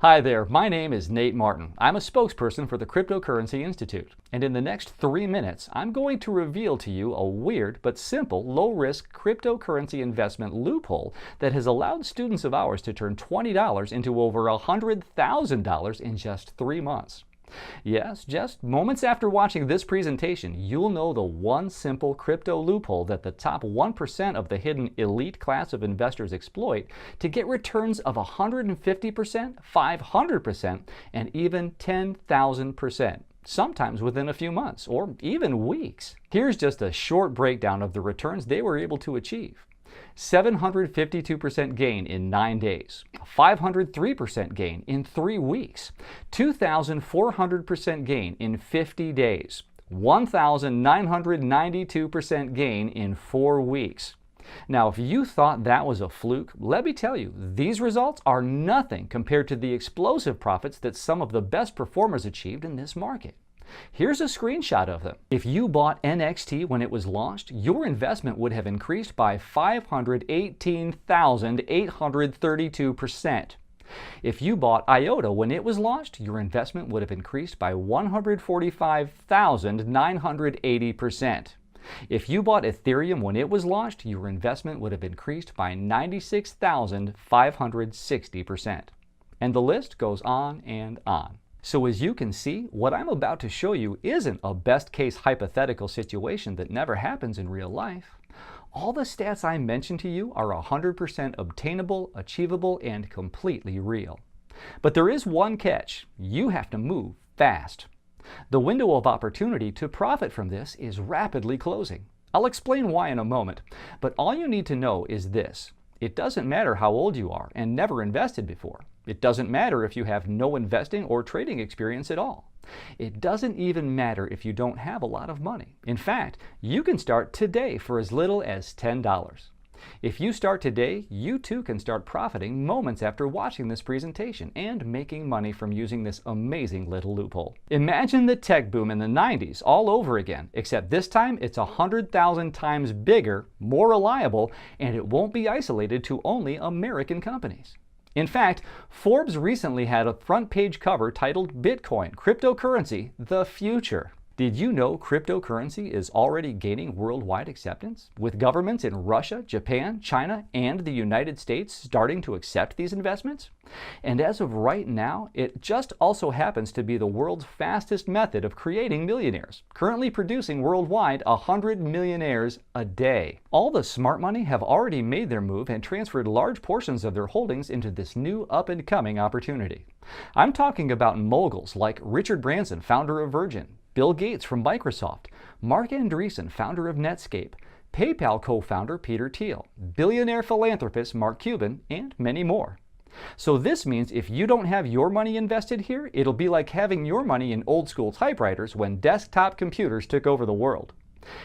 Hi there, my name is Nate Martin. I'm a spokesperson for the Cryptocurrency Institute, and in the next 3 minutes, I'm going to reveal to you a weird but simple, low-risk cryptocurrency investment loophole that has allowed students of ours to turn $20 into over $100,000 in just 3 months. Yes, just moments after watching this presentation, you'll know the one simple crypto loophole that the top 1% of the hidden elite class of investors exploit to get returns of 150%, 500%, and even 10,000%. Sometimes within a few months or even weeks. Here's just a short breakdown of the returns they were able to achieve. 752% gain in 9 days, 503% gain in 3 weeks, 2,400% gain in 50 days, 1,992% gain in 4 weeks. Now, if you thought that was a fluke, let me tell you, these results are nothing compared to the explosive profits that some of the best performers achieved in this market. Here's a screenshot of them. If you bought NXT when it was launched, your investment would have increased by 518,832%. If you bought IOTA when it was launched, your investment would have increased by 145,980%. If you bought Ethereum when it was launched, your investment would have increased by 96,560%. And the list goes on and on. So as you can see, what I'm about to show you isn't a best-case hypothetical situation that never happens in real life. All the stats I mentioned to you are 100% obtainable, achievable, and completely real. But there is one catch. You have to move fast. The window of opportunity to profit from this is rapidly closing. I'll explain why in a moment, but all you need to know is this. It doesn't matter how old you are and never invested before. It doesn't matter if you have no investing or trading experience at all. It doesn't even matter if you don't have a lot of money. In fact, you can start today for as little as $10. If you start today, you too can start profiting moments after watching this presentation and making money from using this amazing little loophole. Imagine the tech boom in the 90s all over again, except this time it's 100,000 times bigger, more reliable, and it won't be isolated to only American companies. In fact, Forbes recently had a front page cover titled Bitcoin, Cryptocurrency, the Future. Did you know cryptocurrency is already gaining worldwide acceptance, with governments in Russia, Japan, China, and the United States starting to accept these investments? And as of right now, it just also happens to be the world's fastest method of creating millionaires, currently producing worldwide 100 millionaires a day. All the smart money have already made their move and transferred large portions of their holdings into this new up-and-coming opportunity. I'm talking about moguls like Richard Branson, founder of Virgin, Bill Gates from Microsoft, Mark Andreessen, founder of Netscape, PayPal co-founder Peter Thiel, billionaire philanthropist Mark Cuban, and many more. So this means if you don't have your money invested here, it'll be like having your money in old school typewriters when desktop computers took over the world.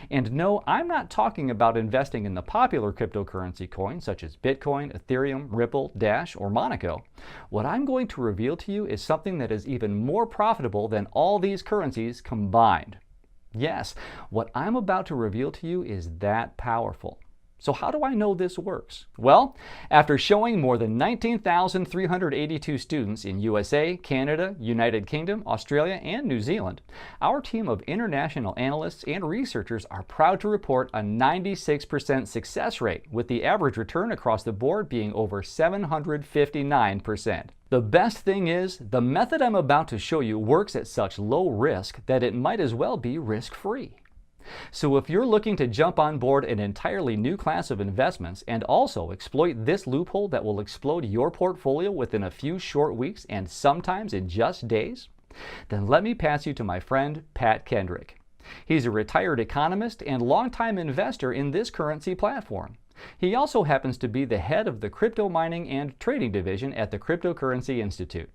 And no, I'm not talking about investing in the popular cryptocurrency coins such as Bitcoin, Ethereum, Ripple, Dash, or Monaco. What I'm going to reveal to you is something that is even more profitable than all these currencies combined. Yes, what I'm about to reveal to you is that powerful. So how do I know this works? Well, after showing more than 19,382 students in USA, Canada, United Kingdom, Australia, and New Zealand, our team of international analysts and researchers are proud to report a 96% success rate, with the average return across the board being over 759%. The best thing is, the method I'm about to show you works at such low risk that it might as well be risk-free. So if you're looking to jump on board an entirely new class of investments and also exploit this loophole that will explode your portfolio within a few short weeks and sometimes in just days, then let me pass you to my friend Pat Kendrick. He's a retired economist and longtime investor in this currency platform. He also happens to be the head of the crypto mining and trading division at the Cryptocurrency Institute.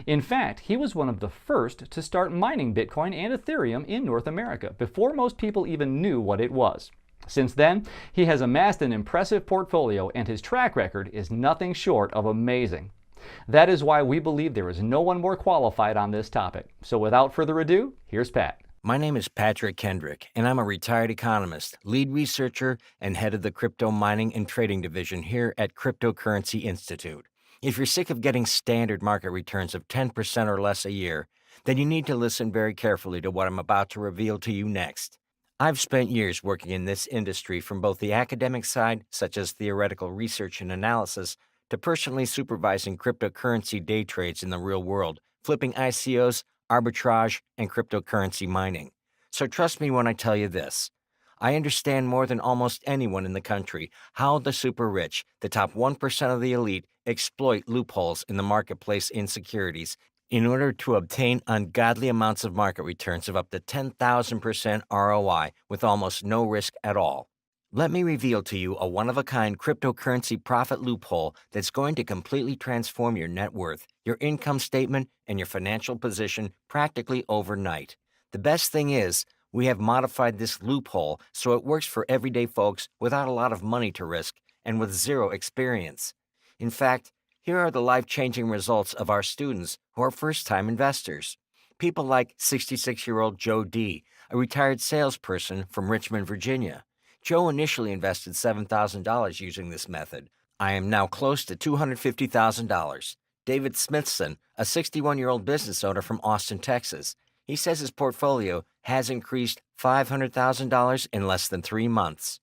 In fact, he was one of the first to start mining Bitcoin and Ethereum in North America before most people even knew what it was. Since then, he has amassed an impressive portfolio and his track record is nothing short of amazing. That is why we believe there is no one more qualified on this topic. So without further ado, here's Pat. My name is Patrick Kendrick, and I'm a retired economist, lead researcher, and head of the crypto mining and trading division here at Cryptocurrency Institute. If you're sick of getting standard market returns of 10% or less a year, then you need to listen very carefully to what I'm about to reveal to you next. I've spent years working in this industry from both the academic side, such as theoretical research and analysis, to personally supervising cryptocurrency day trades in the real world, flipping ICOs, arbitrage, and cryptocurrency mining. So trust me when I tell you this. I understand more than almost anyone in the country how the super rich, the top 1% of the elite, exploit loopholes in the marketplace in securities in order to obtain ungodly amounts of market returns of up to 10,000% ROI with almost no risk at all. Let me reveal to you a one of a kind cryptocurrency profit loophole that's going to completely transform your net worth, your income statement, and your financial position practically overnight. The best thing is, we have modified this loophole so it works for everyday folks without a lot of money to risk and with zero experience. In fact, here are the life-changing results of our students who are first-time investors. People like 66-year-old Joe D., a retired salesperson from Richmond, Virginia. Joe initially invested $7,000 using this method. I am now close to $250,000. David Smithson, a 61-year-old business owner from Austin, Texas. He says his portfolio has increased $500,000 in less than 3 months.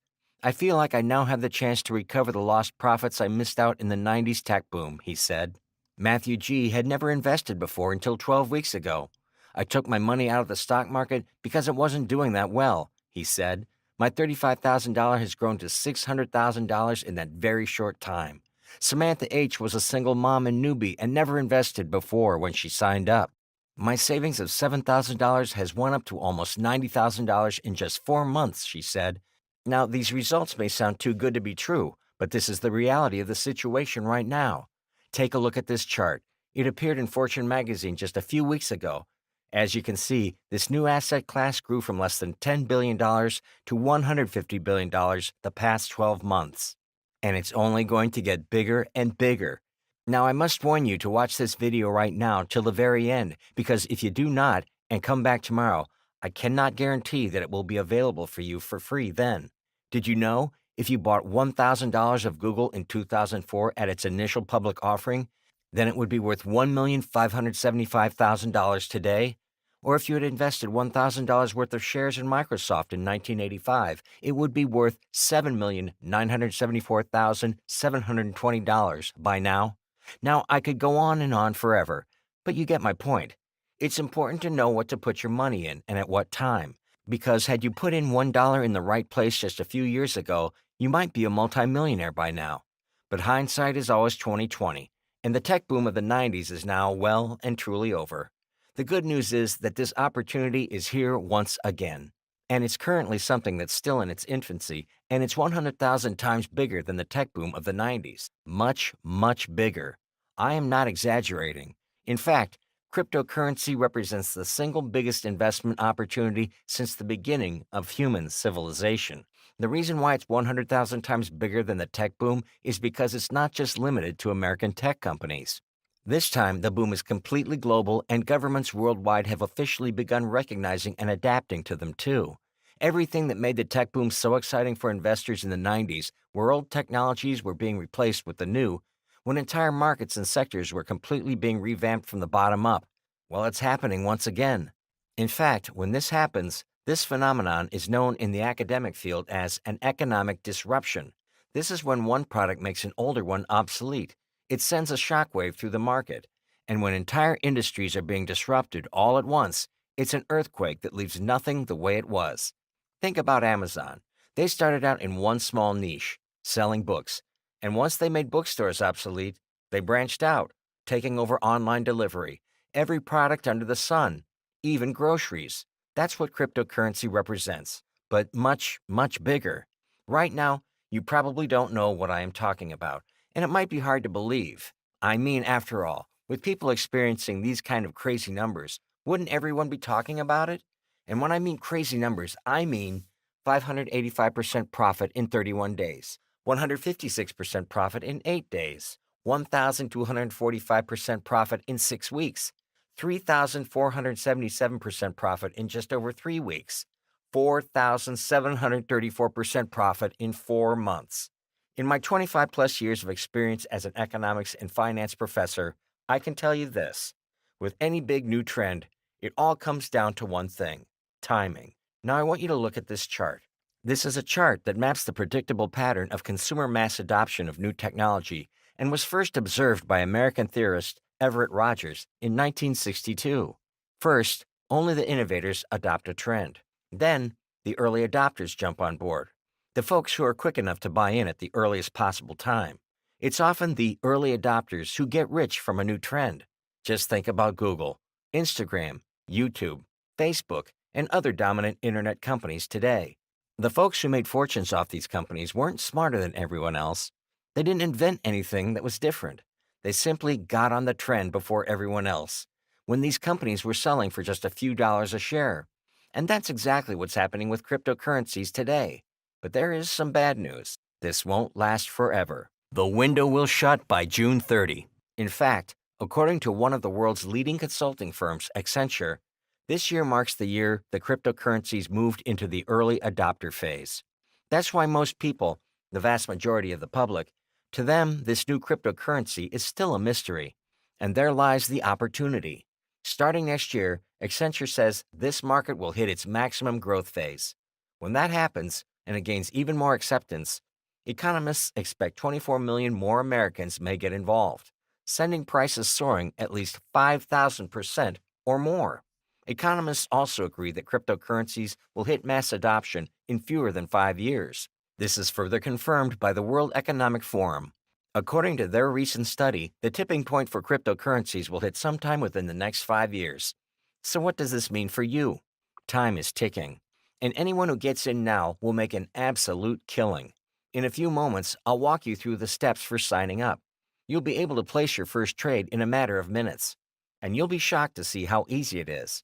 I feel like I now have the chance to recover the lost profits I missed out in the 90s tech boom, he said. Matthew G. had never invested before until 12 weeks ago. I took my money out of the stock market because it wasn't doing that well, he said. My $35,000 has grown to $600,000 in that very short time. Samantha H. was a single mom and newbie and never invested before when she signed up. My savings of $7,000 has went up to almost $90,000 in just 4 months, she said. Now, these results may sound too good to be true, but this is the reality of the situation right now. Take a look at this chart. It appeared in Fortune magazine just a few weeks ago. As you can see, this new asset class grew from less than $10 billion to $150 billion the past 12 months. And it's only going to get bigger and bigger. Now, I must warn you to watch this video right now till the very end, because if you do not and come back tomorrow, I cannot guarantee that it will be available for you for free then. Did you know if you bought $1,000 of Google in 2004 at its initial public offering, then it would be worth $1,575,000 today? Or if you had invested $1,000 worth of shares in Microsoft in 1985, it would be worth $7,974,720 by now. Now, I could go on and on forever, but you get my point. It's important to know what to put your money in and at what time, because had you put in $1 in the right place just a few years ago, you might be a multimillionaire by now. But hindsight is always 20/20, and the tech boom of the 90s is now well and truly over. The good news is that this opportunity is here once again, and it's currently something that's still in its infancy, and it's 100,000 times bigger than the tech boom of the 90s. Much, much bigger. I am not exaggerating. In fact, cryptocurrency represents the single biggest investment opportunity since the beginning of human civilization. The reason why it's 100,000 times bigger than the tech boom is because it's not just limited to American tech companies. This time, the boom is completely global, and governments worldwide have officially begun recognizing and adapting to them too. Everything that made the tech boom so exciting for investors in the 90s, where old technologies were being replaced with the new, when entire markets and sectors were completely being revamped from the bottom up, well, it's happening once again. In fact, when this happens, this phenomenon is known in the academic field as an economic disruption. This is when one product makes an older one obsolete. It sends a shockwave through the market. And when entire industries are being disrupted all at once, it's an earthquake that leaves nothing the way it was. Think about Amazon. They started out in one small niche, selling books. And once they made bookstores obsolete, they branched out, taking over online delivery, every product under the sun, even groceries. That's what cryptocurrency represents, but much, much bigger. Right now, you probably don't know what I am talking about, and it might be hard to believe. I mean, after all, with people experiencing these kind of crazy numbers, wouldn't everyone be talking about it? And when I mean crazy numbers, I mean 585% profit in 31 days, 156% profit in 8 days, 1,245% profit in 6 weeks, 3,477% profit in just over 3 weeks, 4,734% profit in 4 months. In my 25 plus years of experience as an economics and finance professor, I can tell you this. With any big new trend, it all comes down to one thing: timing. Now, I want you to look at this chart. This is a chart that maps the predictable pattern of consumer mass adoption of new technology and was first observed by American theorist Everett Rogers in 1962. First, only the innovators adopt a trend. Then, the early adopters jump on board, the folks who are quick enough to buy in at the earliest possible time. It's often the early adopters who get rich from a new trend. Just think about Google, Instagram, YouTube, Facebook, and other dominant internet companies today. The folks who made fortunes off these companies weren't smarter than everyone else. They didn't invent anything that was different. They simply got on the trend before everyone else, when these companies were selling for just a few dollars a share. And that's exactly what's happening with cryptocurrencies today. But there is some bad news. This won't last forever. The window will shut by June 30. In fact, according to one of the world's leading consulting firms, Accenture, this year marks the year the cryptocurrencies moved into the early adopter phase. That's why most people, the vast majority of the public, to them, this new cryptocurrency is still a mystery. And there lies the opportunity. Starting next year, Accenture says this market will hit its maximum growth phase. When that happens, and it gains even more acceptance, economists expect 24 million more Americans may get involved, sending prices soaring at least 5,000% or more. Economists also agree that cryptocurrencies will hit mass adoption in fewer than 5 years. This is further confirmed by the World Economic Forum. According to their recent study, the tipping point for cryptocurrencies will hit sometime within the next 5 years. So what does this mean for you? Time is ticking, and anyone who gets in now will make an absolute killing. In a few moments, I'll walk you through the steps for signing up. You'll be able to place your first trade in a matter of minutes, and you'll be shocked to see how easy it is.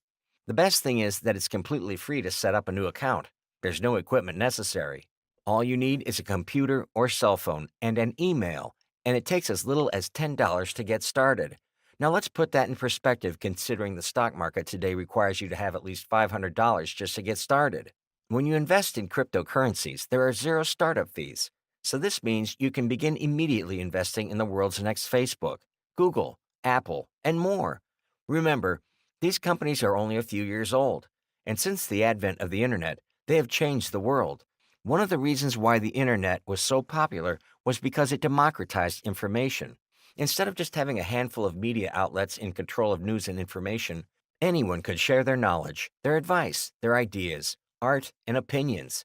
The best thing is that it's completely free to set up a new account. There's no equipment necessary. All you need is a computer or cell phone and an email, and it takes as little as $10 to get started. Now let's put that in perspective, considering the stock market today requires you to have at least $500 just to get started. When you invest in cryptocurrencies, there are zero startup fees. So this means you can begin immediately investing in the world's next Facebook, Google, Apple, and more. Remember, these companies are only a few years old, and since the advent of the internet, they have changed the world. One of the reasons why the internet was so popular was because it democratized information. Instead of just having a handful of media outlets in control of news and information, anyone could share their knowledge, their advice, their ideas, art, and opinions.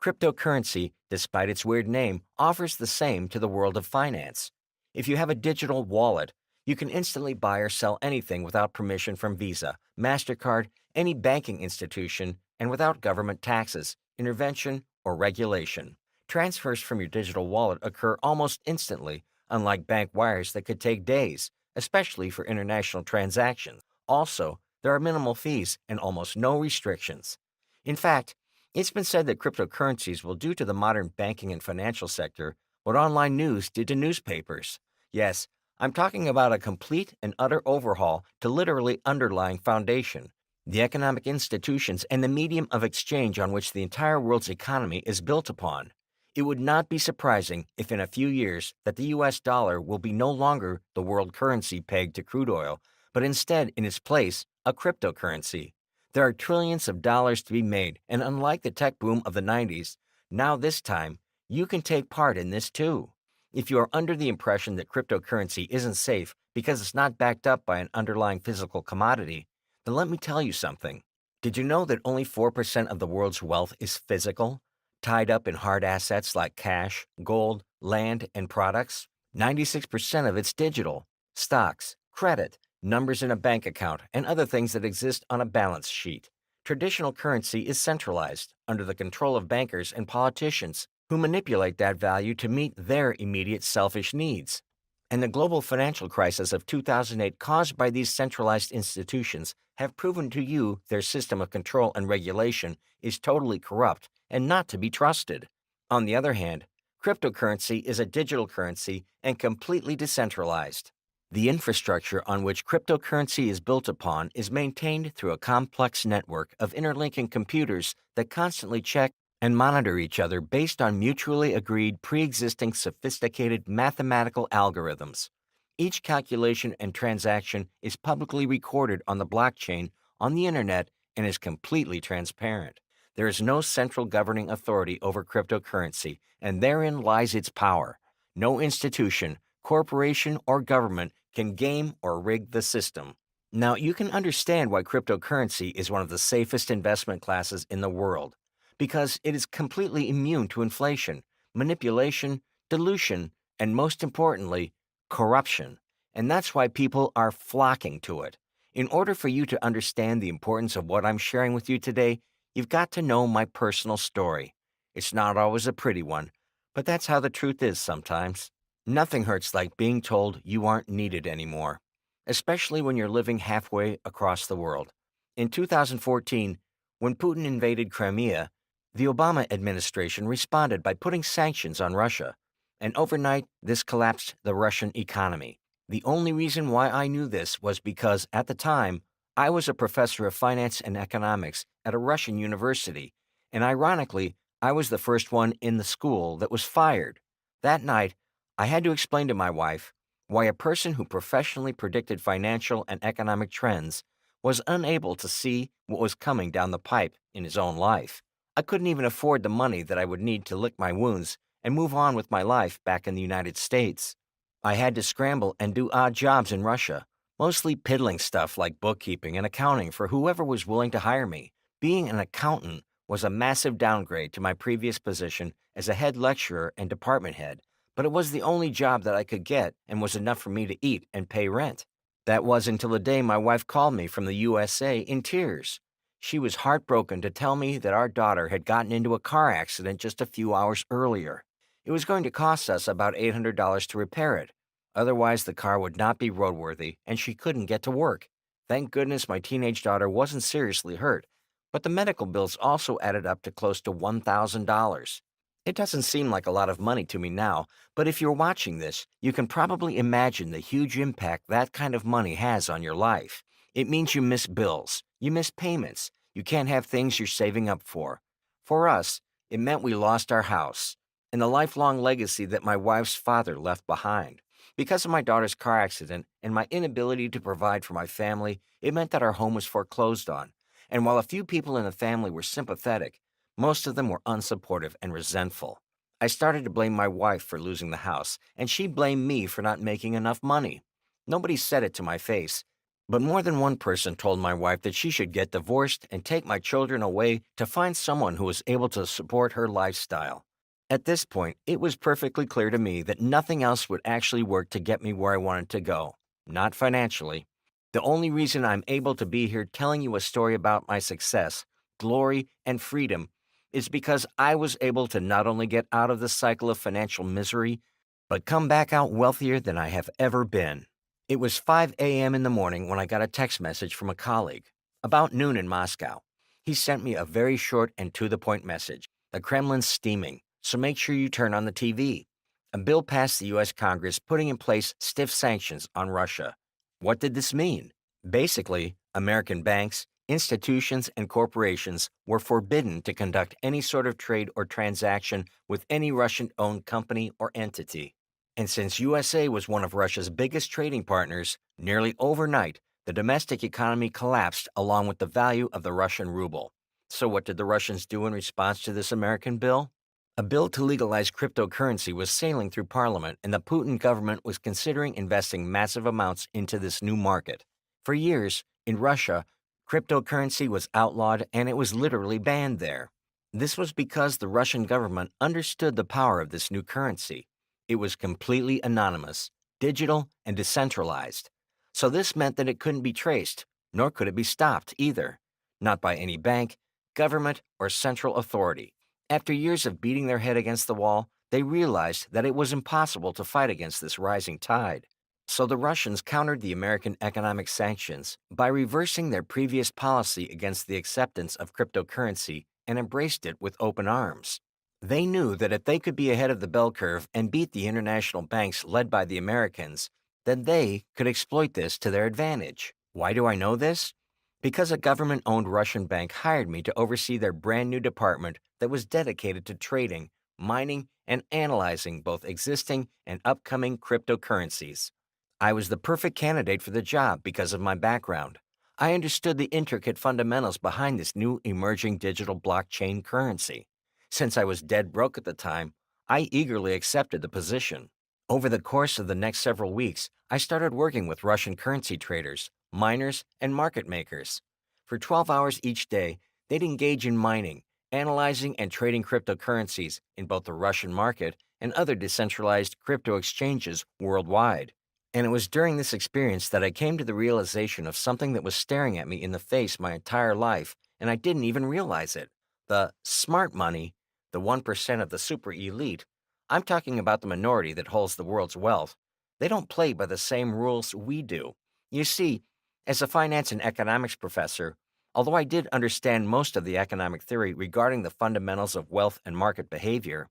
Cryptocurrency, despite its weird name, offers the same to the world of finance. If you have a digital wallet, you can instantly buy or sell anything without permission from Visa, MasterCard, any banking institution, and without government taxes, intervention, or regulation. Transfers from your digital wallet occur almost instantly, unlike bank wires that could take days, especially for international transactions. Also, there are minimal fees and almost no restrictions. In fact, it's been said that cryptocurrencies will do to the modern banking and financial sector what online news did to newspapers. Yes, I'm talking about a complete and utter overhaul to literally underlying foundation, the economic institutions and the medium of exchange on which the entire world's economy is built upon. It would not be surprising if in a few years that the US dollar will be no longer the world currency pegged to crude oil, but instead in its place, a cryptocurrency. There are trillions of dollars to be made, and unlike the tech boom of the 90s, now this time, you can take part in this too. If you are under the impression that cryptocurrency isn't safe because it's not backed up by an underlying physical commodity, then let me tell you something. Did you know that only 4% of the world's wealth is physical, tied up in hard assets like cash, gold, land, and products? 96% of it's digital: stocks, credit, numbers in a bank account, and other things that exist on a balance sheet. Traditional currency is centralized, under the control of bankers and politicians who manipulate that value to meet their immediate selfish needs. And the global financial crisis of 2008 caused by these centralized institutions have proven to you their system of control and regulation is totally corrupt and not to be trusted. On the other hand, cryptocurrency is a digital currency and completely decentralized. The infrastructure on which cryptocurrency is built upon is maintained through a complex network of interlinking computers that constantly check and monitor each other based on mutually agreed pre-existing sophisticated mathematical algorithms. Each calculation and transaction is publicly recorded on the blockchain on the internet and is completely transparent. There is no central governing authority over cryptocurrency, and therein lies its power. No institution, corporation, or government can game or rig the system. Now, you can understand why cryptocurrency is one of the safest investment classes in the world, because it is completely immune to inflation, manipulation, dilution, and most importantly, corruption. And that's why people are flocking to it. In order for you to understand the importance of what I'm sharing with you today, you've got to know my personal story. It's not always a pretty one, but that's how the truth is sometimes. Nothing hurts like being told you aren't needed anymore, especially when you're living halfway across the world. In 2014, when Putin invaded Crimea, the Obama administration responded by putting sanctions on Russia, and overnight this collapsed the Russian economy. The only reason why I knew this was because, at the time, I was a professor of finance and economics at a Russian university, and ironically, I was the first one in the school that was fired. That night, I had to explain to my wife why a person who professionally predicted financial and economic trends was unable to see what was coming down the pipe in his own life. I couldn't even afford the money that I would need to lick my wounds and move on with my life back in the United States. I had to scramble and do odd jobs in Russia, mostly piddling stuff like bookkeeping and accounting for whoever was willing to hire me. Being an accountant was a massive downgrade to my previous position as a head lecturer and department head, but it was the only job that I could get and was enough for me to eat and pay rent. That was until the day my wife called me from the USA in tears. She was heartbroken to tell me that our daughter had gotten into a car accident just a few hours earlier. It was going to cost us about $800 to repair it. Otherwise, the car would not be roadworthy and she couldn't get to work. Thank goodness my teenage daughter wasn't seriously hurt, but the medical bills also added up to close to $1,000. It doesn't seem like a lot of money to me now, but if you're watching this, you can probably imagine the huge impact that kind of money has on your life. It means you miss bills, you miss payments, you can't have things you're saving up for. For us, it meant we lost our house and the lifelong legacy that my wife's father left behind. Because of my daughter's car accident and my inability to provide for my family, it meant that our home was foreclosed on. And while a few people in the family were sympathetic, most of them were unsupportive and resentful. I started to blame my wife for losing the house, and she blamed me for not making enough money. Nobody said it to my face, but more than one person told my wife that she should get divorced and take my children away to find someone who was able to support her lifestyle. At this point, it was perfectly clear to me that nothing else would actually work to get me where I wanted to go, not financially. The only reason I'm able to be here telling you a story about my success, glory, and freedom is because I was able to not only get out of the cycle of financial misery, but come back out wealthier than I have ever been. It was 5 a.m. in the morning when I got a text message from a colleague, about noon in Moscow. He sent me a very short and to-the-point message. The Kremlin's steaming, so make sure you turn on the TV. A bill passed the U.S. Congress putting in place stiff sanctions on Russia. What did this mean? Basically, American banks, institutions, and corporations were forbidden to conduct any sort of trade or transaction with any Russian-owned company or entity. And since USA was one of Russia's biggest trading partners, nearly overnight, the domestic economy collapsed along with the value of the Russian ruble. So what did the Russians do in response to this American bill? A bill to legalize cryptocurrency was sailing through Parliament, and the Putin government was considering investing massive amounts into this new market. For years, in Russia, cryptocurrency was outlawed and it was literally banned there. This was because the Russian government understood the power of this new currency. It was completely anonymous, digital, and decentralized. So this meant that it couldn't be traced, nor could it be stopped either. Not by any bank, government, or central authority. After years of beating their head against the wall, they realized that it was impossible to fight against this rising tide. So the Russians countered the American economic sanctions by reversing their previous policy against the acceptance of cryptocurrency and embraced it with open arms. They knew that if they could be ahead of the bell curve and beat the international banks led by the Americans, then they could exploit this to their advantage. Why do I know this? Because a government owned Russian bank hired me to oversee their brand new department that was dedicated to trading, mining, and analyzing both existing and upcoming cryptocurrencies. I was the perfect candidate for the job because of my background. I understood the intricate fundamentals behind this new emerging digital blockchain currency. Since I was dead broke at the time, I eagerly accepted the position. Over the course of the next several weeks, I started working with Russian currency traders, miners, and market makers. For 12 hours each day, they'd engage in mining, analyzing, and trading cryptocurrencies in both the Russian market and other decentralized crypto exchanges worldwide. And it was during this experience that I came to the realization of something that was staring at me in the face my entire life, and I didn't even realize it. The smart money, the 1% of the super elite, I'm talking about the minority that holds the world's wealth. They don't play by the same rules we do. You see, as a finance and economics professor, although I did understand most of the economic theory regarding the fundamentals of wealth and market behavior,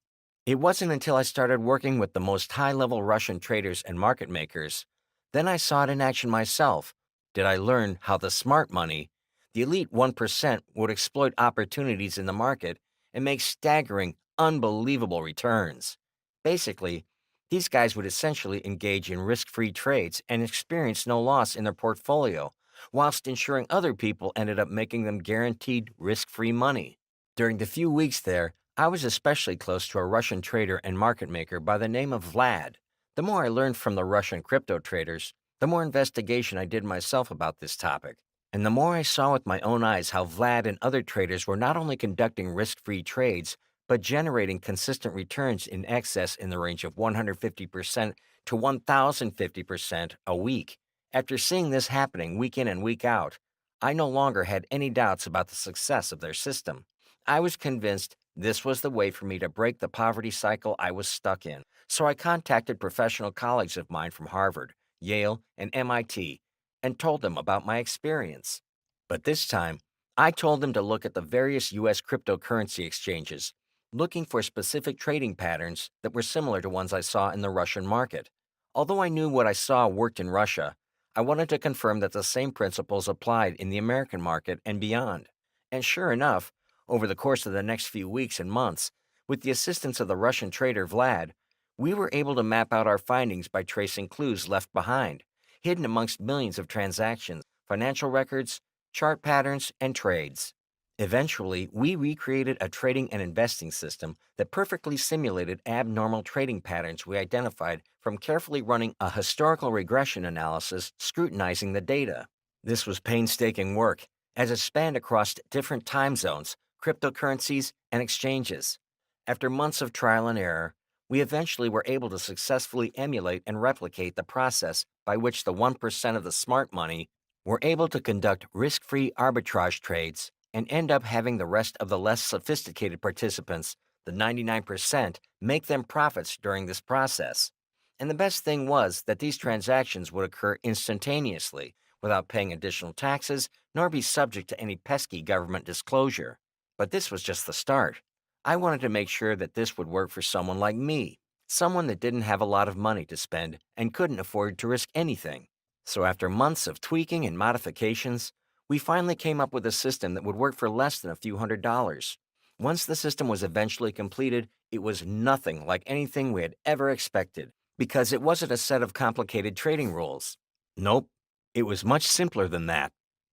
it wasn't until I started working with the most high level Russian traders and market makers, then I saw it in action myself. Did I learn how the smart money, the elite 1%, would exploit opportunities in the market and make staggering, unbelievable returns. Basically, these guys would essentially engage in risk free trades and experience no loss in their portfolio, whilst ensuring other people ended up making them guaranteed risk free money. During the few weeks there, I was especially close to a Russian trader and market maker by the name of Vlad. The more I learned from the Russian crypto traders, the more investigation I did myself about this topic. And the more I saw with my own eyes how Vlad and other traders were not only conducting risk free trades, but generating consistent returns in excess in the range of 150% to 1050% a week. After seeing this happening week in and week out, I no longer had any doubts about the success of their system. I was convinced this was the way for me to break the poverty cycle I was stuck in. So I contacted professional colleagues of mine from Harvard, Yale, and MIT and told them about my experience. But this time, I told them to look at the various U.S. cryptocurrency exchanges, looking for specific trading patterns that were similar to ones I saw in the Russian market. Although I knew what I saw worked in Russia, I wanted to confirm that the same principles applied in the American market and beyond. And sure enough, over the course of the next few weeks and months, with the assistance of the Russian trader Vlad, we were able to map out our findings by tracing clues left behind, hidden amongst millions of transactions, financial records, chart patterns, and trades. Eventually, we recreated a trading and investing system that perfectly simulated abnormal trading patterns we identified from carefully running a historical regression analysis scrutinizing the data. This was painstaking work, as it spanned across different time zones, cryptocurrencies, and exchanges. After months of trial and error, we eventually were able to successfully emulate and replicate the process by which the 1% of the smart money were able to conduct risk free arbitrage trades and end up having the rest of the less sophisticated participants, the 99%, make them profits during this process. And the best thing was that these transactions would occur instantaneously, without paying additional taxes, nor be subject to any pesky government disclosure. But this was just the start. I wanted to make sure that this would work for someone like me, someone that didn't have a lot of money to spend and couldn't afford to risk anything. So after months of tweaking and modifications, we finally came up with a system that would work for less than a few $100s. Once the system was eventually completed, it was nothing like anything we had ever expected, because it wasn't a set of complicated trading rules. Nope, it was much simpler than that.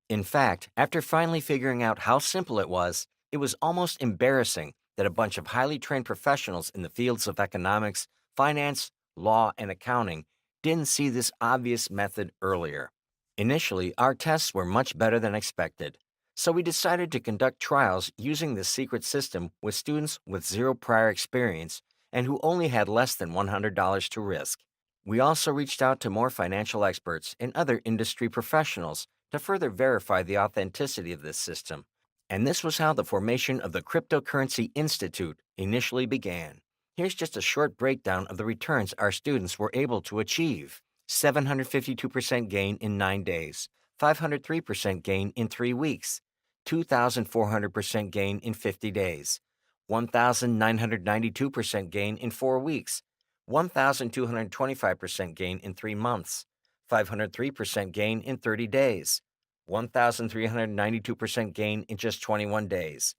In fact, after finally figuring out how simple it was almost embarrassing that a bunch of highly trained professionals in the fields of economics, finance, law, and accounting didn't see this obvious method earlier. Initially, our tests were much better than expected, so we decided to conduct trials using this secret system with students with zero prior experience and who only had less than $100 to risk. We also reached out to more financial experts and other industry professionals to further verify the authenticity of this system. And this was how the formation of the Cryptocurrency Institute initially began. Here's just a short breakdown of the returns our students were able to achieve. 752% gain in 9 days, 503% gain in 3 weeks, 2,400% gain in 50 days, 1,992% gain in 4 weeks, 1,225% gain in 3 months, 503% gain in 30 days, 1,392% gain in just 21 days,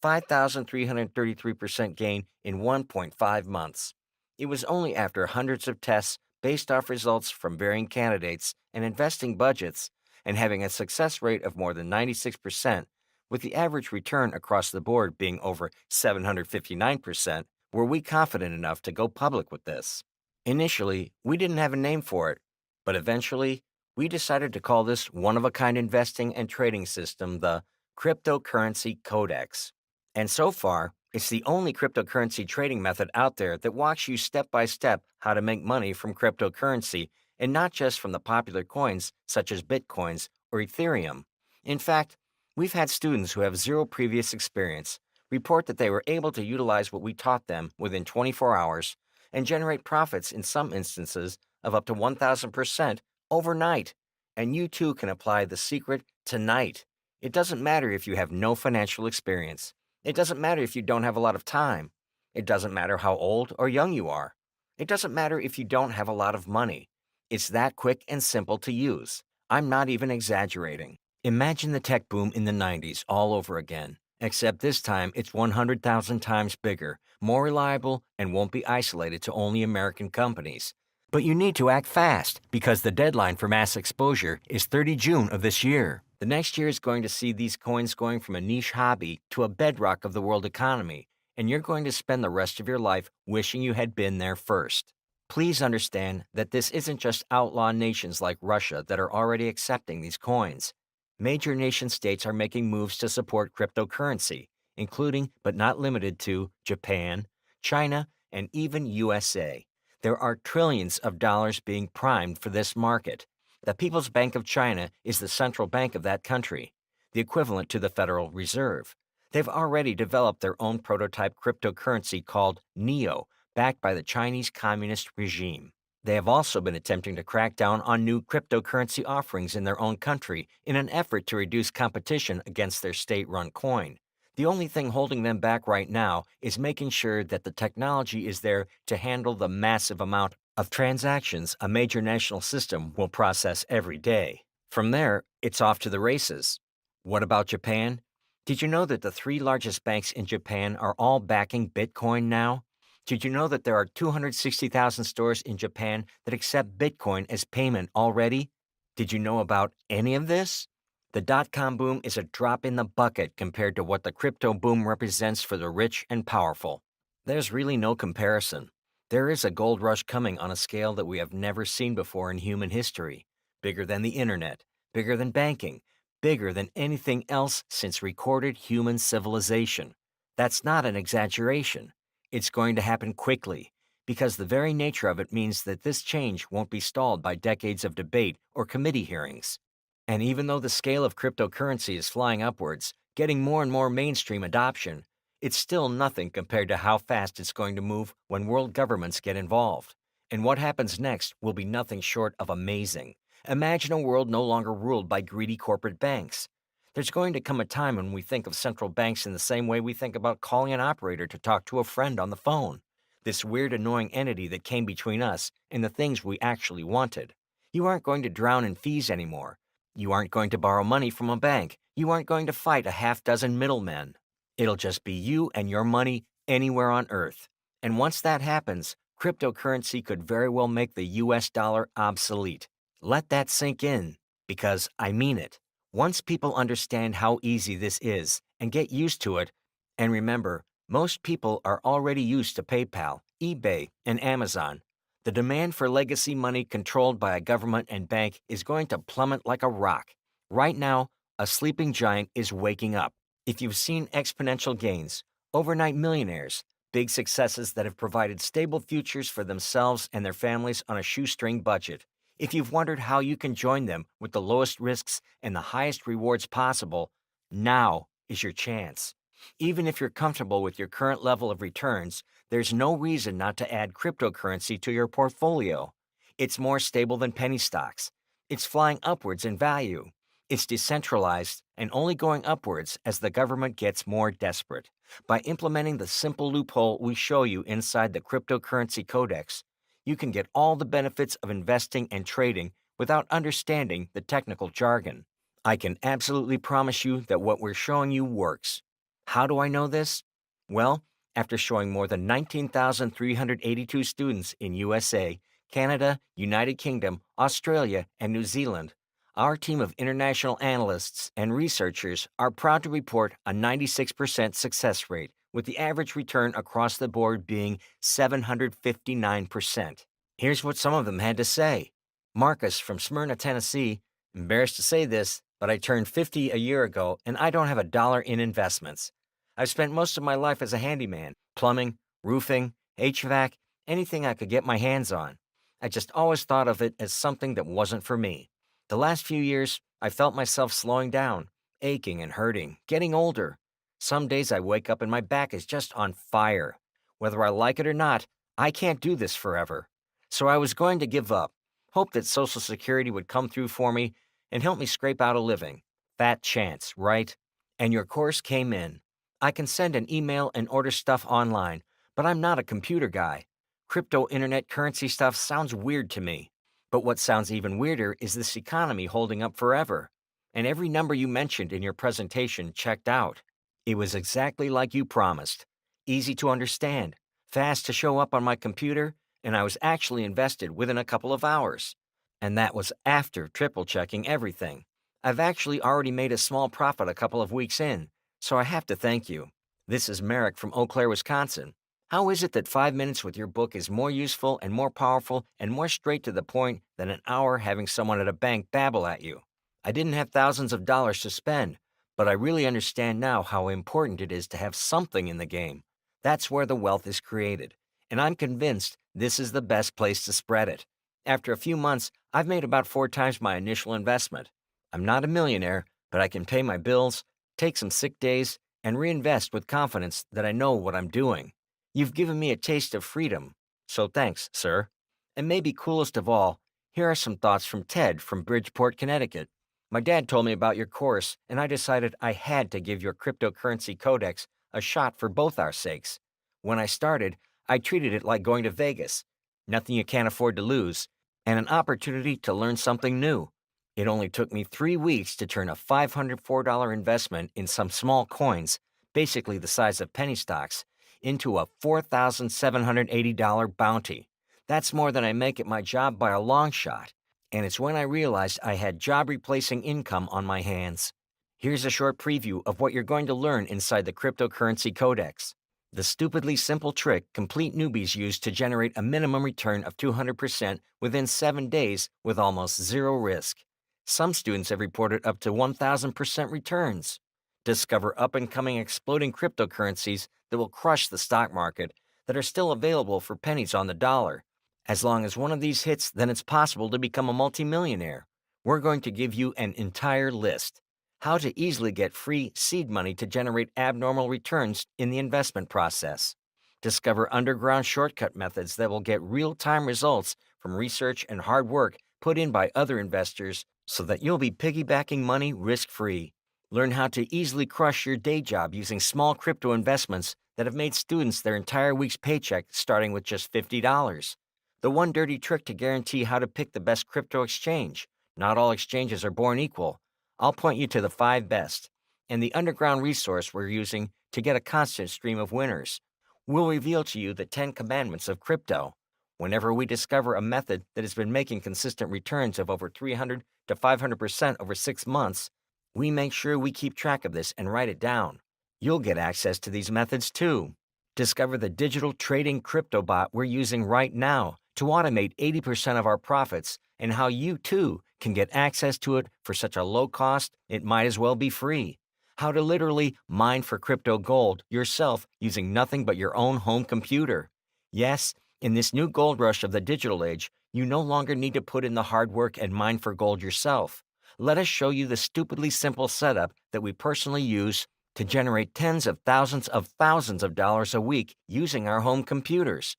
5,333% gain in 1.5 months. It was only after hundreds of tests based off results from varying candidates and investing budgets and having a success rate of more than 96%, with the average return across the board being over 759%, were we confident enough to go public with this. Initially, we didn't have a name for it, but eventually, we decided to call this one-of-a-kind investing and trading system the Cryptocurrency Codex. And so far, it's the only cryptocurrency trading method out there that walks you step by step how to make money from cryptocurrency and not just from the popular coins such as Bitcoins or Ethereum. In fact, we've had students who have zero previous experience report that they were able to utilize what we taught them within 24 hours and generate profits in some instances of up to 1,000% overnight. And you too can apply the secret tonight. It doesn't matter if you have no financial experience. It doesn't matter if you don't have a lot of time. It doesn't matter how old or young you are. It doesn't matter if you don't have a lot of money. It's that quick and simple to use. I'm not even exaggerating. Imagine the tech boom in the 90s all over again, except this time it's 100,000 times bigger, more reliable, and won't be isolated to only American companies. But you need to act fast because the deadline for mass exposure is 30 June of this year. The next year is going to see these coins going from a niche hobby to a bedrock of the world economy, and you're going to spend the rest of your life wishing you had been there first. Please understand that this isn't just outlaw nations like Russia that are already accepting these coins. Major nation states are making moves to support cryptocurrency, including but not limited to Japan, China, and even USA. There are trillions of dollars being primed for this market. The People's Bank of China is the central bank of that country, the equivalent to the Federal Reserve. They've already developed their own prototype cryptocurrency called NEO, backed by the Chinese Communist regime. They have also been attempting to crack down on new cryptocurrency offerings in their own country in an effort to reduce competition against their state-run coin. The only thing holding them back right now is making sure that the technology is there to handle the massive amount of transactions a major national system will process every day. From there, it's off to the races. What about Japan? Did you know that the three largest banks in Japan are all backing Bitcoin now? Did you know that there are 260,000 stores in Japan that accept Bitcoin as payment already? Did you know about any of this? The dot-com boom is a drop in the bucket compared to what the crypto boom represents for the rich and powerful. There's really no comparison. There is a gold rush coming on a scale that we have never seen before in human history. Bigger than the internet, bigger than banking, bigger than anything else since recorded human civilization. That's not an exaggeration. It's going to happen quickly, because the very nature of it means that this change won't be stalled by decades of debate or committee hearings. And even though the scale of cryptocurrency is flying upwards, getting more and more mainstream adoption, it's still nothing compared to how fast it's going to move when world governments get involved. And what happens next will be nothing short of amazing. Imagine a world no longer ruled by greedy corporate banks. There's going to come a time when we think of central banks in the same way we think about calling an operator to talk to a friend on the phone. This weird, annoying entity that came between us and the things we actually wanted. You aren't going to drown in fees anymore. You aren't going to borrow money from a bank. You aren't going to fight a half dozen middlemen. It'll just be you and your money anywhere on Earth. And once that happens, cryptocurrency could very well make the US dollar obsolete. Let that sink in, because I mean it. Once people understand how easy this is and get used to it, and remember, most people are already used to PayPal, eBay, and Amazon. The demand for legacy money controlled by a government and bank is going to plummet like a rock. Right now, a sleeping giant is waking up. If you've seen exponential gains, overnight millionaires, big successes that have provided stable futures for themselves and their families on a shoestring budget, if you've wondered how you can join them with the lowest risks and the highest rewards possible, now is your chance. Even if you're comfortable with your current level of returns, there's no reason not to add cryptocurrency to your portfolio. It's more stable than penny stocks. It's flying upwards in value. It's decentralized and only going upwards as the government gets more desperate. By implementing the simple loophole we show you inside the Cryptocurrency Codex, you can get all the benefits of investing and trading without understanding the technical jargon. I can absolutely promise you that what we're showing you works. How do I know this? Well, after showing more than 19,382 students in USA, Canada, United Kingdom, Australia, and New Zealand, our team of international analysts and researchers are proud to report a 96% success rate, with the average return across the board being 759%. Here's what some of them had to say. Marcus from Smyrna, Tennessee: embarrassed to say this, but I turned 50 a year ago and I don't have a dollar in investments. I've spent most of my life as a handyman: plumbing, roofing, HVAC, anything I could get my hands on. I just always thought of it as something that wasn't for me. The last few years, I felt myself slowing down, aching and hurting, getting older. Some days I wake up and my back is just on fire. Whether I like it or not, I can't do this forever. So I was going to give up, hope that Social Security would come through for me and help me scrape out a living. Fat chance, right? And your course came in. I can send an email and order stuff online, but I'm not a computer guy. Crypto internet currency stuff sounds weird to me. But what sounds even weirder is this economy holding up forever. And every number you mentioned in your presentation checked out. It was exactly like you promised. Easy to understand, fast to show up on my computer, and I was actually invested within a couple of hours. And that was after triple checking everything. I've actually already made a small profit a couple of weeks in, so I have to thank you. This is Merrick from Eau Claire, Wisconsin. How is it that 5 minutes with your book is more useful and more powerful and more straight to the point than an hour having someone at a bank babble at you? I didn't have thousands of dollars to spend, but I really understand now how important it is to have something in the game. That's where the wealth is created, and I'm convinced this is the best place to spread it. After a few months, I've made about 4 times my initial investment. I'm not a millionaire, but I can pay my bills, take some sick days, and reinvest with confidence that I know what I'm doing. You've given me a taste of freedom, so thanks, sir. And maybe coolest of all, here are some thoughts from Ted from Bridgeport, Connecticut. My dad told me about your course, and I decided I had to give your cryptocurrency codex a shot for both our sakes. When I started, I treated it like going to Vegas: nothing you can't afford to lose, and an opportunity to learn something new. It only took me 3 weeks to turn a $504 investment in some small coins, basically the size of penny stocks, into a $4,780 bounty. That's more than I make at my job by a long shot. And it's when I realized I had job replacing income on my hands. Here's a short preview of what you're going to learn inside the Cryptocurrency Codex. The stupidly simple trick complete newbies use to generate a minimum return of 200% within 7 days with almost zero risk. Some students have reported up to 1,000% returns. Discover up and coming exploding cryptocurrencies that will crush the stock market, that are still available for pennies on the dollar. As long as one of these hits, then it's possible to become a multimillionaire. We're going to give you an entire list. How to easily get free seed money to generate abnormal returns in the investment process. Discover underground shortcut methods that will get real-time results from research and hard work put in by other investors so that you'll be piggybacking money risk-free. Learn how to easily crush your day job using small crypto investments that have made students their entire week's paycheck starting with just $50. The one dirty trick to guarantee how to pick the best crypto exchange. Not all exchanges are born equal. I'll point you to the 5 best, and the underground resource we're using to get a constant stream of winners. We'll reveal to you the 10 commandments of crypto. Whenever we discover a method that has been making consistent returns of over 300 to 500% over 6 months, we make sure we keep track of this and write it down. You'll get access to these methods too. Discover the digital trading crypto bot we're using right now to automate 80% of our profits, and how you too can get access to it for such a low cost it might as well be free. How to literally mine for crypto gold yourself using nothing but your own home computer. Yes, in this new gold rush of the digital age, you no longer need to put in the hard work and mine for gold yourself. Let us show you the stupidly simple setup that we personally use to generate tens of thousands of dollars a week using our home computers.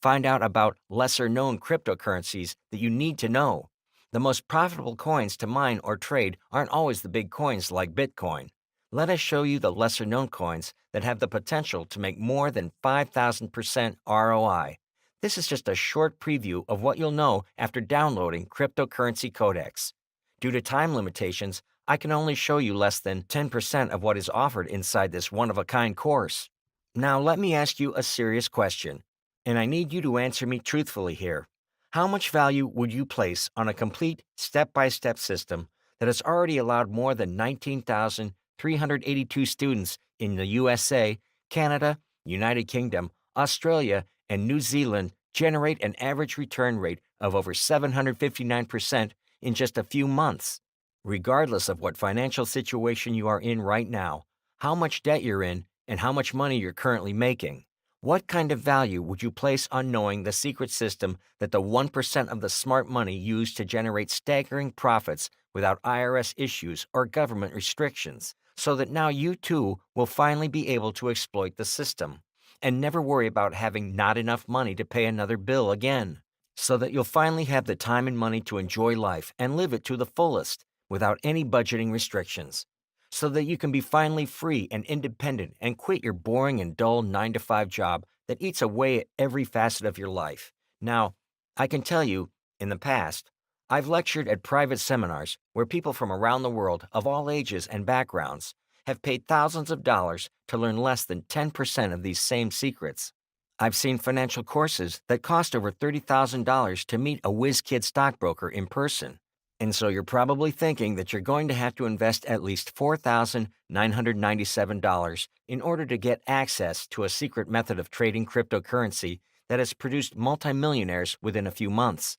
Find out about lesser-known cryptocurrencies that you need to know. The most profitable coins to mine or trade aren't always the big coins like Bitcoin. Let us show you the lesser-known coins that have the potential to make more than 5,000% ROI. This is just a short preview of what you'll know after downloading Cryptocurrency Codex. Due to time limitations, I can only show you less than 10% of what is offered inside this one-of-a-kind course. Now, let me ask you a serious question, and I need you to answer me truthfully here. How much value would you place on a complete step-by-step system that has already allowed more than 19,382 students in the USA, Canada, United Kingdom, Australia, and New Zealand generate an average return rate of over 759% in just a few months? Regardless of what financial situation you are in right now, how much debt you're in, and how much money you're currently making, what kind of value would you place on knowing the secret system that the 1% of the smart money use to generate staggering profits without IRS issues or government restrictions, so that now you too will finally be able to exploit the system and never worry about having not enough money to pay another bill again, so that you'll finally have the time and money to enjoy life and live it to the fullest without any budgeting restrictions, so that you can be finally free and independent and quit your boring and dull 9-to-5 job that eats away at every facet of your life. Now, I can tell you, in the past, I've lectured at private seminars where people from around the world of all ages and backgrounds have paid thousands of dollars to learn less than 10% of these same secrets. I've seen financial courses that cost over $30,000 to meet a whiz kid stockbroker in person. And so you're probably thinking that you're going to have to invest at least $4,997 in order to get access to a secret method of trading cryptocurrency that has produced multimillionaires within a few months.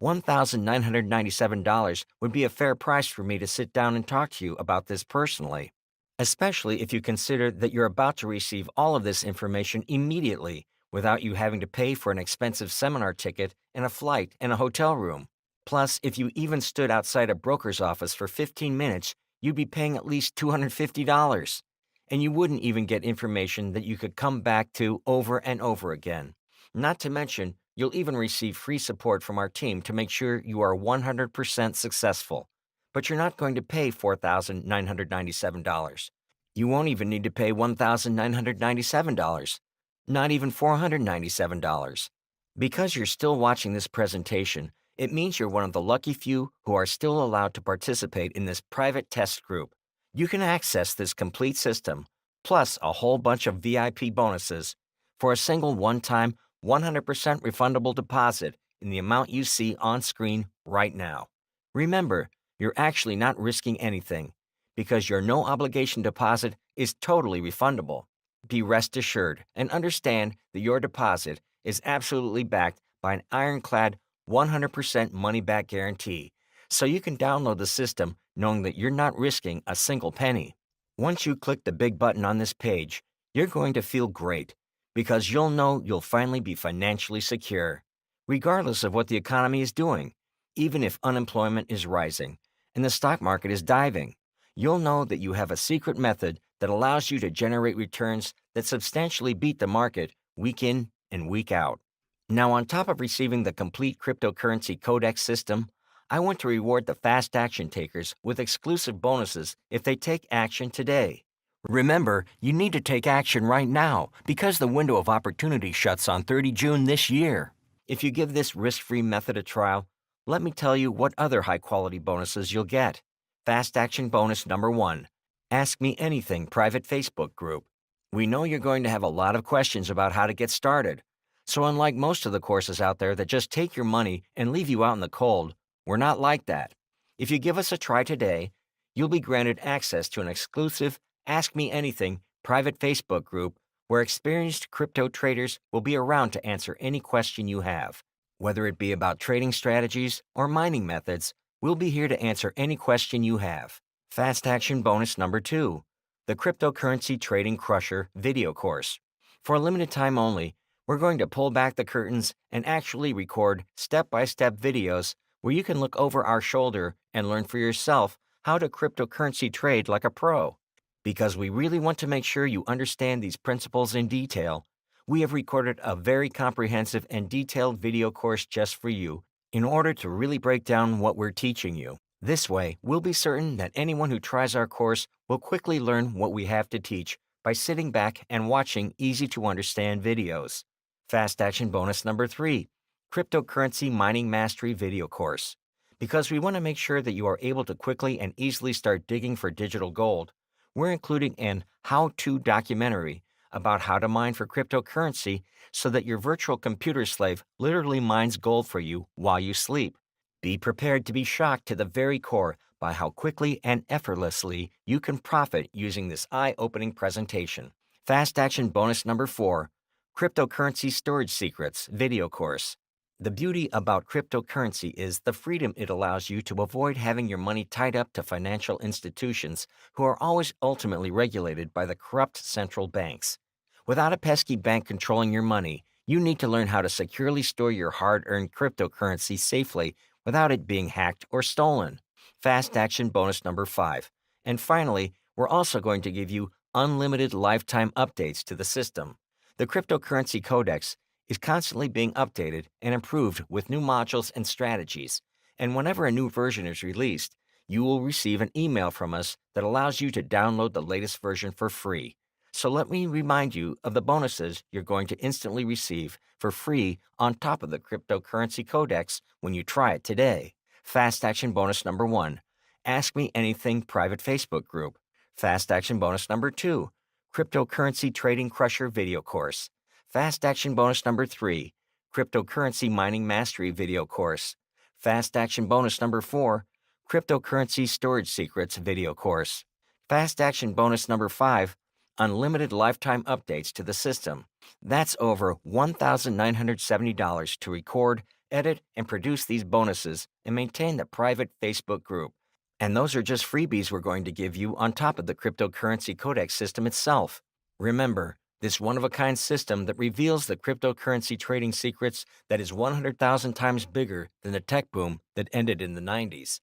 $1,997 would be a fair price for me to sit down and talk to you about this personally, especially if you consider that you're about to receive all of this information immediately without you having to pay for an expensive seminar ticket and a flight and a hotel room. Plus, if you even stood outside a broker's office for 15 minutes, you'd be paying at least $250. And you wouldn't even get information that you could come back to over and over again. Not to mention, you'll even receive free support from our team to make sure you are 100% successful. But you're not going to pay $4,997. You won't even need to pay $1,997. Not even $497. Because you're still watching this presentation, it means you're one of the lucky few who are still allowed to participate in this private test group. You can access this complete system, plus a whole bunch of VIP bonuses, for a single one-time, 100% refundable deposit in the amount you see on screen right now. Remember, you're actually not risking anything, because your no-obligation deposit is totally refundable. Be rest assured and understand that your deposit is absolutely backed by an ironclad 100% money-back guarantee, so you can download the system knowing that you're not risking a single penny. Once you click the big button on this page, you're going to feel great, because you'll know you'll finally be financially secure, regardless of what the economy is doing. Even if unemployment is rising and the stock market is diving, you'll know that you have a secret method that allows you to generate returns that substantially beat the market week in and week out. Now, on top of receiving the complete cryptocurrency codex system, I want to reward the fast action takers with exclusive bonuses if they take action today. Remember, you need to take action right now because the window of opportunity shuts on 30 June this year. If you give this risk-free method a trial, let me tell you what other high-quality bonuses you'll get. Fast action bonus number 1, Ask Me Anything private Facebook group. We know you're going to have a lot of questions about how to get started. So unlike most of the courses out there that just take your money and leave you out in the cold, we're not like that. If you give us a try today, you'll be granted access to an exclusive Ask Me Anything private Facebook group where experienced crypto traders will be around to answer any question you have. Whether it be about trading strategies or mining methods, we'll be here to answer any question you have. Fast action bonus number 2, the Cryptocurrency Trading Crusher video course. For a limited time only, we're going to pull back the curtains and actually record step-by-step videos where you can look over our shoulder and learn for yourself how to cryptocurrency trade like a pro. Because we really want to make sure you understand these principles in detail, we have recorded a very comprehensive and detailed video course just for you in order to really break down what we're teaching you. This way, we'll be certain that anyone who tries our course will quickly learn what we have to teach by sitting back and watching easy-to-understand videos. Fast action bonus number 3, Cryptocurrency Mining Mastery video course. Because we want to make sure that you are able to quickly and easily start digging for digital gold, we're including an how to documentary about how to mine for cryptocurrency so that your virtual computer slave literally mines gold for you while you sleep. Be prepared to be shocked to the very core by how quickly and effortlessly you can profit using this eye opening presentation. Fast Action Bonus number 4, Cryptocurrency Storage Secrets Video Course. The beauty about cryptocurrency is the freedom it allows you to avoid having your money tied up to financial institutions who are always ultimately regulated by the corrupt central banks. Without a pesky bank controlling your money, you need to learn how to securely store your hard earned cryptocurrency safely without it being hacked or stolen. Fast Action Bonus number 5. And finally, we're also going to give you unlimited lifetime updates to the system. The Cryptocurrency Codex is constantly being updated and improved with new modules and strategies. And whenever a new version is released, you will receive an email from us that allows you to download the latest version for free. So let me remind you of the bonuses you're going to instantly receive for free on top of the Cryptocurrency Codex when you try it today. Fast Action Bonus number 1, Ask Me Anything private Facebook group. Fast Action Bonus number 2, Cryptocurrency Trading Crusher video course. Fast Action Bonus number 3, Cryptocurrency Mining Mastery video course. Fast Action Bonus number 4, Cryptocurrency Storage Secrets video course. Fast Action Bonus number 5, Unlimited lifetime updates to the system. That's over $1,970 to record, edit, and produce these bonuses and maintain the private Facebook group. And those are just freebies we're going to give you on top of the Cryptocurrency Codex system itself. Remember, this one-of-a-kind system that reveals the cryptocurrency trading secrets that is 100,000 times bigger than the tech boom that ended in the 90s.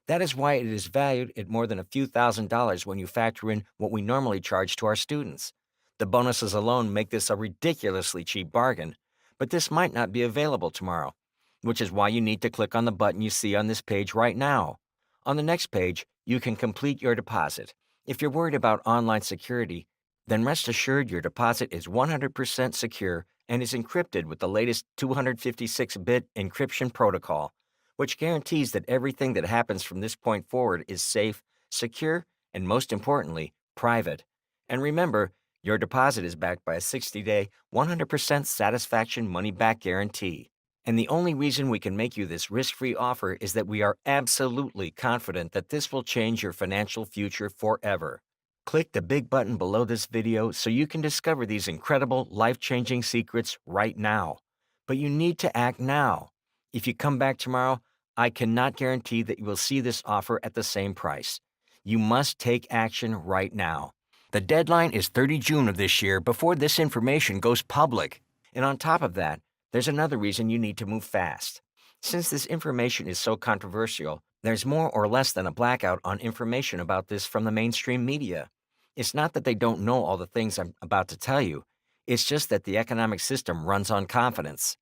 That is why it is valued at more than a few $1,000s when you factor in what we normally charge to our students. The bonuses alone make this a ridiculously cheap bargain, but this might not be available tomorrow, which is why you need to click on the button you see on this page right now. On the next page, you can complete your deposit. If you're worried about online security, then rest assured your deposit is 100% secure and is encrypted with the latest 256-bit encryption protocol, which guarantees that everything that happens from this point forward is safe, secure, and most importantly, private. And remember, your deposit is backed by a 60-day, 100% satisfaction money-back guarantee. And the only reason we can make you this risk-free offer is that we are absolutely confident that this will change your financial future forever. Click the big button below this video so you can discover these incredible, life-changing secrets right now. But you need to act now. If you come back tomorrow, I cannot guarantee that you will see this offer at the same price. You must take action right now. The deadline is 30 June of this year before this information goes public. And on top of that, there's another reason you need to move fast. Since this information is so controversial, there's more or less than a blackout on information about this from the mainstream media. It's not that they don't know all the things I'm about to tell you. It's just that the economic system runs on confidence.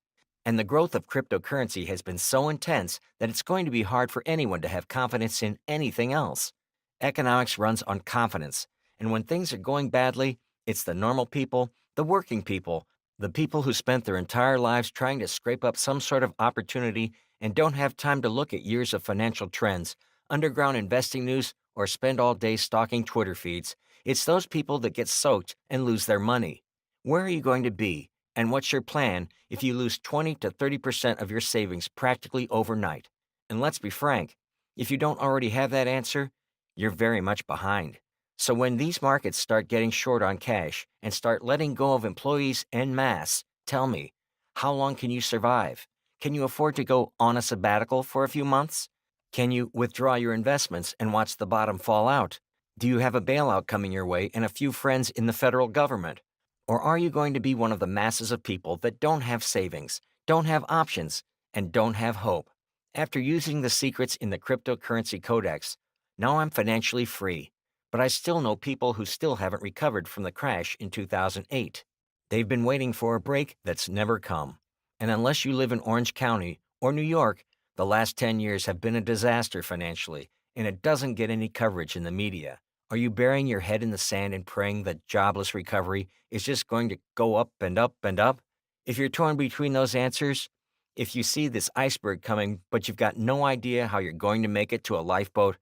And the growth of cryptocurrency has been so intense that it's going to be hard for anyone to have confidence in anything else. Economics runs on confidence, and when things are going badly, it's the normal people, the working people, the people who spent their entire lives trying to scrape up some sort of opportunity and don't have time to look at years of financial trends, underground investing news, or spend all day stalking Twitter feeds. It's those people that get soaked and lose their money. Where are you going to be? And what's your plan if you lose 20 to 30% of your savings practically overnight? And let's be frank, if you don't already have that answer, you're very much behind. So when these markets start getting short on cash and start letting go of employees en masse, tell me, how long can you survive? Can you afford to go on a sabbatical for a few months? Can you withdraw your investments and watch the bottom fall out? Do you have a bailout coming your way and a few friends in the federal government? Or are you going to be one of the masses of people that don't have savings, don't have options, and don't have hope? After using the secrets in the Cryptocurrency Codex, now I'm financially free, but I still know people who still haven't recovered from the crash in 2008. They've been waiting for a break that's never come. And unless you live in Orange County or New York, the last 10 years have been a disaster financially, and it doesn't get any coverage in the media. Are you burying your head in the sand and praying that jobless recovery is just going to go up and up and up? If you're torn between those answers, If you see this iceberg coming, but you've got no idea how you're going to make it to a lifeboat,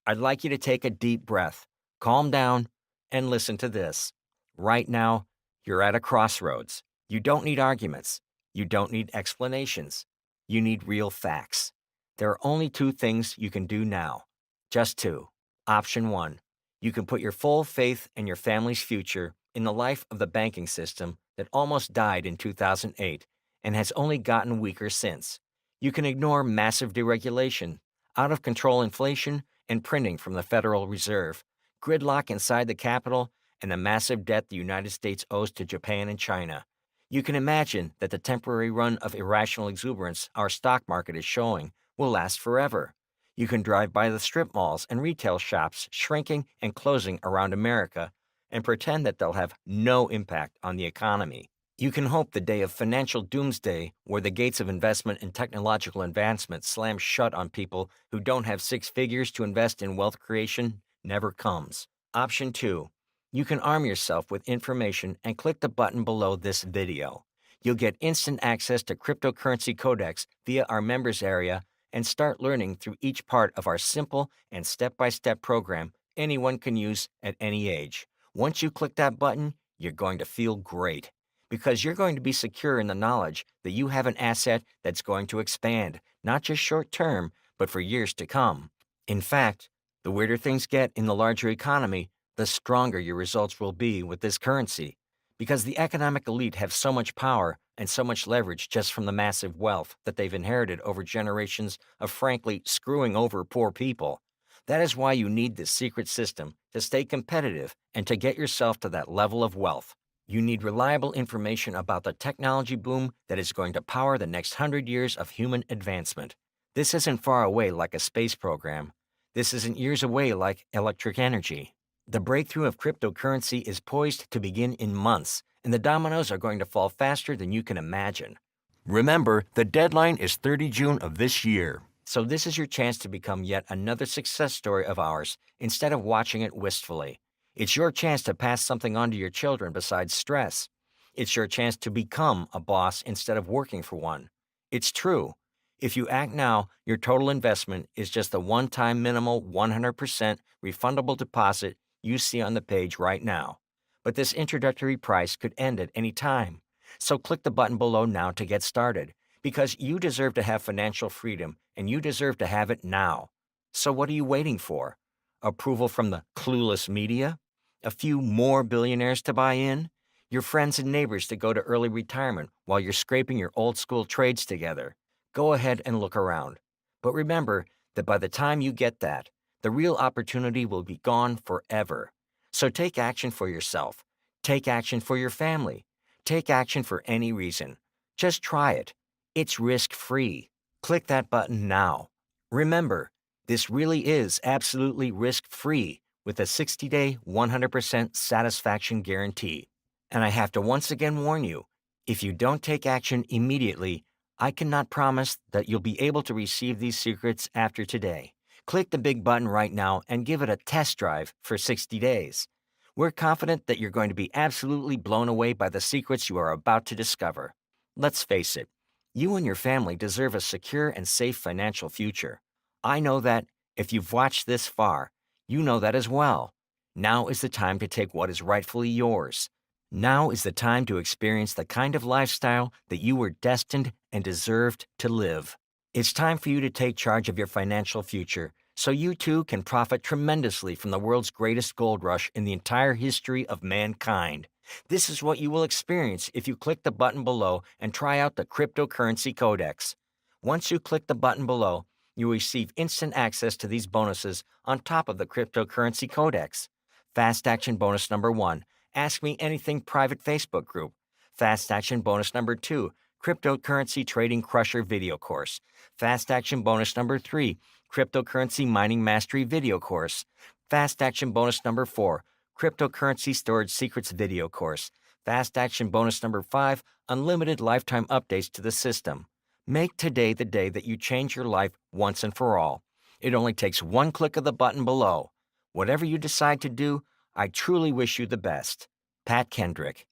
I'd like you to take a deep breath, calm down, and listen to this. Right now, you're at a crossroads. You don't need arguments. You don't need explanations. You need real facts. There are only two things you can do now. Just two. Option one, you can put your full faith in your family's future in the life of the banking system that almost died in 2008 and has only gotten weaker since. You can ignore massive deregulation, out of control inflation, and printing from the Federal Reserve, gridlock inside the Capitol, and the massive debt the United States owes to Japan and China. You can imagine that the temporary run of irrational exuberance our stock market is showing will last forever. You can drive by the strip malls and retail shops shrinking and closing around America and pretend that they'll have no impact on the economy. You can hope the day of financial doomsday, where the gates of investment and technological advancement slam shut on people who don't have six figures to invest in wealth creation, never comes. Option two, you can arm yourself with information and click the button below this video. You'll get instant access to Cryptocurrency Codex via our members area and start learning through each part of our simple and step-by-step program anyone can use at any age. Once you click that button, you're going to feel great, because you're going to be secure in the knowledge that you have an asset that's going to expand, not just short term, but for years to come. In fact, the weirder things get in the larger economy, the stronger your results will be with this currency, because the economic elite have so much power and so much leverage just from the massive wealth that they've inherited over generations of frankly screwing over poor people. That is why you need this secret system to stay competitive and to get yourself to that level of wealth. You need reliable information about the technology boom that is going to power the next 100 years of human advancement. This isn't far away like a space program. This isn't years away like electric energy. The breakthrough of cryptocurrency is poised to begin in months, and the dominoes are going to fall faster than you can imagine. Remember, the deadline is 30 June of this year. So this is your chance to become yet another success story of ours instead of watching it wistfully. It's your chance to pass something on to your children besides stress. It's your chance to become a boss instead of working for one. It's true. If you act now, your total investment is just the one-time minimal 100% refundable deposit you see on the page right now. But this introductory price could end at any time. So click the button below now to get started, because you deserve to have financial freedom and you deserve to have it now. So what are you waiting for? Approval from the clueless media? A few more billionaires to buy in? Your friends and neighbors to go to early retirement while you're scraping your old school trades together? Go ahead and look around. But remember that by the time you get that, the real opportunity will be gone forever. So take action for yourself. Take action for your family. Take action for any reason. Just try it. It's risk-free. Click that button now. Remember, this really is absolutely risk-free with a 60-day, 100% satisfaction guarantee. And I have to once again warn you, if you don't take action immediately, I cannot promise that you'll be able to receive these secrets after today. Click the big button right now and give it a test drive for 60 days. We're confident that you're going to be absolutely blown away by the secrets you are about to discover. Let's face it, you and your family deserve a secure and safe financial future. I know that. If you've watched this far, you know that as well. Now is the time to take what is rightfully yours. Now is the time to experience the kind of lifestyle that you were destined and deserved to live. It's time for you to take charge of your financial future so you too can profit tremendously from the world's greatest gold rush in the entire history of mankind. This is what you will experience if you click the button below and try out the Cryptocurrency Codex. Once you click the button below, you will receive instant access to these bonuses on top of the Cryptocurrency Codex. Fast Action Bonus Number 1, Ask Me Anything private Facebook group. Fast Action Bonus Number 2, Cryptocurrency Trading Crusher video course. Fast Action Bonus Number 3, Cryptocurrency Mining Mastery video course. Fast Action Bonus Number 4, Cryptocurrency Storage Secrets video course. Fast Action Bonus Number 5, Unlimited Lifetime Updates to the system. Make today the day that you change your life once and for all. It only takes one click of the button below. Whatever you decide to do, I truly wish you the best. Pat Kendrick.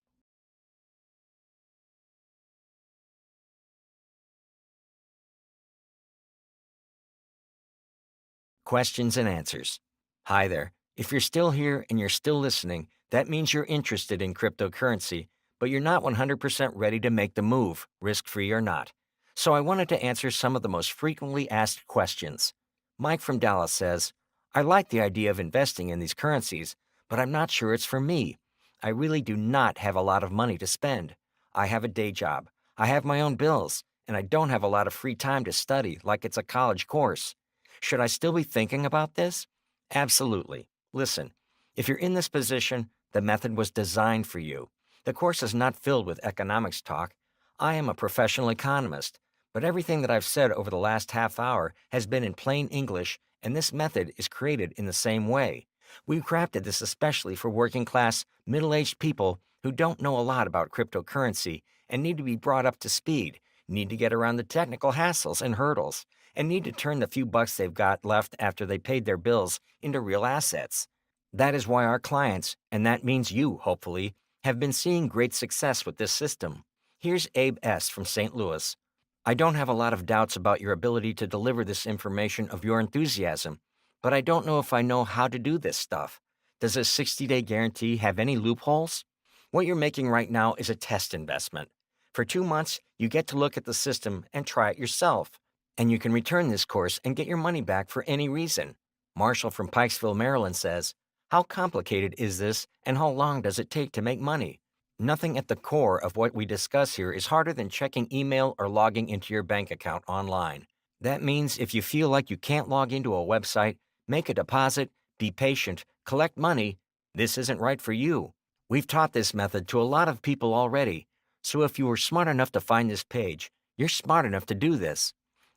questions and answers. Hi there. If you're still here and you're still listening, that means you're interested in cryptocurrency, but you're not 100% ready to make the move, risk-free or not. So I wanted to answer some of the most frequently asked questions. Mike from Dallas says, I like the idea of investing in these currencies, but I'm not sure it's for me. I really do not have a lot of money to spend. I have a day job, I have my own bills, and I don't have a lot of free time to study like it's a college course. Should I still be thinking about this? Absolutely. Listen, if you're in this position, the method was designed for you. The course is not filled with economics talk. I am a professional economist, but everything that I've said over the last half hour has been in plain English, and this method is created in the same way. We crafted this especially for working class, middle aged people who don't know a lot about cryptocurrency and need to be brought up to speed, need to get around the technical hassles and hurdles, and need to turn the few bucks they've got left after they paid their bills into real assets. That is why our clients, and that means you, hopefully, have been seeing great success with this system. Here's Abe S. from St. Louis. I don't have a lot of doubts about your ability to deliver this information of your enthusiasm, but I don't know if I know how to do this stuff. Does a 60-day guarantee have any loopholes? What you're making right now is a test investment. For 2 months, you get to look at the system and try it yourself. And you can return this course and get your money back for any reason. Marshall from Pikesville, Maryland says, how complicated is this and how long does it take to make money? Nothing at the core of what we discuss here is harder than checking email or logging into your bank account online. That means if you feel like you can't log into a website, make a deposit, be patient, collect money, this isn't right for you. We've taught this method to a lot of people already, so if you were smart enough to find this page, you're smart enough to do this.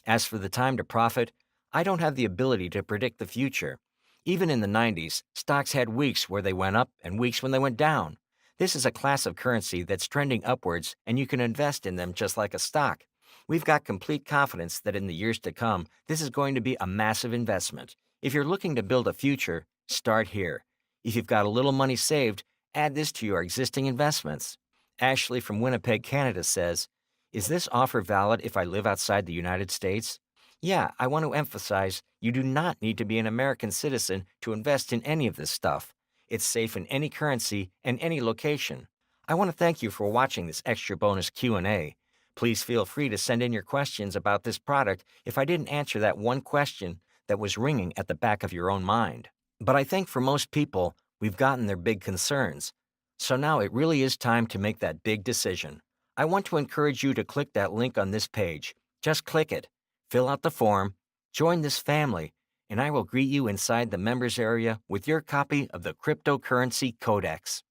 As for the time to profit, I don't have the ability to predict the future. Even in the 90s, stocks had weeks where they went up and weeks when they went down. This is a class of currency that's trending upwards, and you can invest in them just like a stock. We've got complete confidence that in the years to come, this is going to be a massive investment. If you're looking to build a future, start here. If you've got a little money saved, add this to your existing investments. Ashley from Winnipeg, Canada says, is this offer valid if I live outside the United States? Yeah, I want to emphasize you do not need to be an American citizen to invest in any of this stuff. It's safe in any currency and any location. I want to thank you for watching this extra bonus Q&A. Please feel free to send in your questions about this product if I didn't answer that one question that was ringing at the back of your own mind. But I think for most people, we've gotten their big concerns. So now it really is time to make that big decision. I want to encourage you to click that link on this page. Just click it, fill out the form, join this family, and I will greet you inside the members area with your copy of the Cryptocurrency Codex.